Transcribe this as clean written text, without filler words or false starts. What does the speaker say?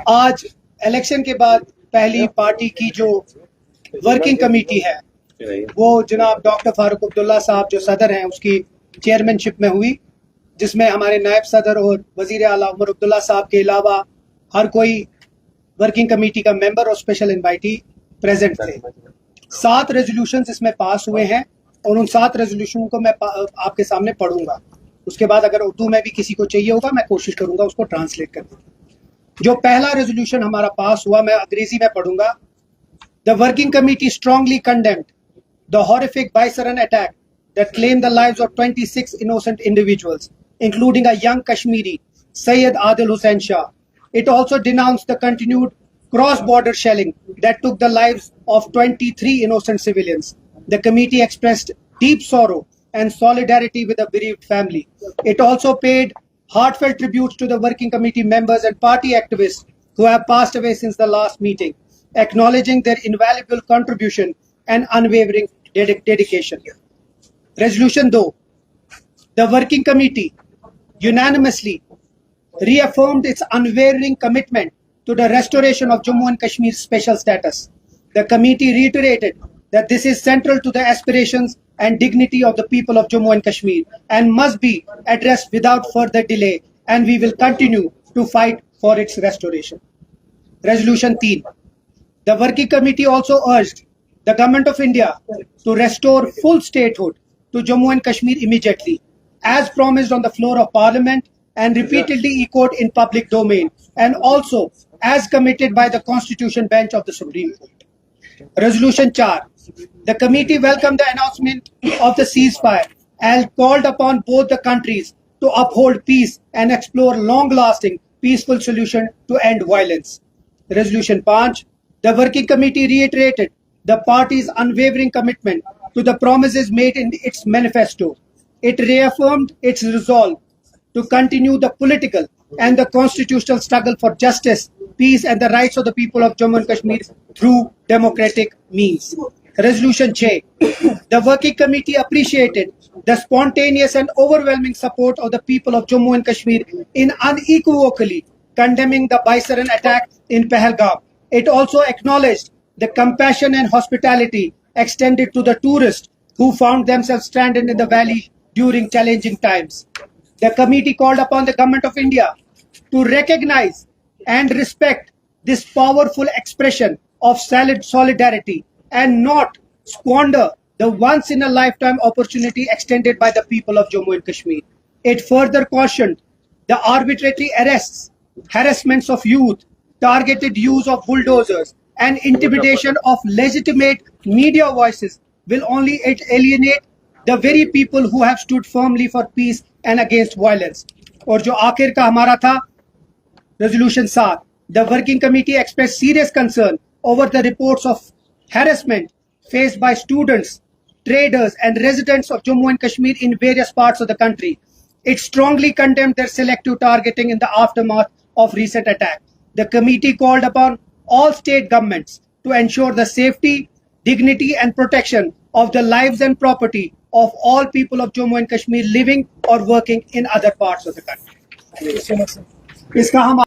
आज इलेक्शन के बाद पहली पार्टी की जो वर्किंग कमेटी है वो जनाब डॉक्टर फारूक अब्दुल्ला साहब जो सदर हैं उसकी चेयरमैनशिप में हुई, जिसमें हमारे नायब सदर और वजीर आला उमर अब्दुल्ला साहब के अलावा हर कोई वर्किंग कमेटी का मेंबर और स्पेशल इनवाइटी प्रेजेंट थे। 7 रेजोल्यूशंस इसमें पास हुए हैं और उन 7 रेजोल्यूशन को मैं आपके सामने पढ़ूंगा। उसके बाद अगर उर्दू में भी किसी को चाहिए होगा मैं कोशिश करूंगा उसको ट्रांसलेट करने की। जो पहला रेजोल्यूशन हमारा पास हुआ मैं अंग्रेजी में पढ़ूंगा। The working committee strongly condemned the horrific Baisaran attack that claimed the lives of 26 innocent individuals, including a young Kashmiri, Syed Adil Hussain Shah. It also denounced the continued cross-border shelling that took the lives of 23 innocent civilians. The committee expressed deep sorrow and solidarity with the bereaved family. It also paid heartfelt tributes to the working committee members and party activists who have passed away since the last meeting, acknowledging their invaluable contribution and unwavering dedication. Resolution 2. The working committee unanimously reaffirmed its unwavering commitment to the restoration of Jammu and Kashmir's special status. The committee reiterated that this is central to the aspirations and dignity of the people of Jammu and Kashmir and must be addressed without further delay, and we will continue to fight for its restoration. Resolution 3. The working committee also urged the Government of India to restore full statehood to Jammu and Kashmir immediately, as promised on the floor of Parliament and repeatedly echoed in public domain, and also as committed by the Constitution Bench of the Supreme Court. Resolution 4. The committee welcomed the announcement of the ceasefire and called upon both the countries to uphold peace and explore long-lasting, peaceful solution to end violence. Resolution 5. The working committee reiterated the party's unwavering commitment to the promises made in its manifesto. It reaffirmed its resolve to continue the political and the constitutional struggle for justice, peace and the rights of the people of Jammu and Kashmir through democratic means. Resolution 6. The working committee appreciated the spontaneous and overwhelming support of the people of Jammu and Kashmir in unequivocally condemning the Baisaran attack in Pahalgam. It also acknowledged the compassion and hospitality extended to the tourists who found themselves stranded in the valley during challenging times. The committee called upon the Government of India to recognize and respect this powerful expression of solidarity and not squander the once-in-a-lifetime opportunity extended by the people of Jammu and Kashmir. It further cautioned the arbitrary arrests, harassments of youth, targeted use of bulldozers, and intimidation of legitimate media voices will only alienate the very people who have stood firmly for peace and against violence. और जो आखिर का हमारा था resolution 7, the working committee expressed serious concern over the reports of harassment faced by students, traders and residents of Jammu and Kashmir in various parts of the country. It strongly condemned their selective targeting in the aftermath of recent attack. The committee called upon all state governments to ensure the safety, dignity and protection of the lives and property of all people of Jammu and Kashmir living or working in other parts of the country. इसका हम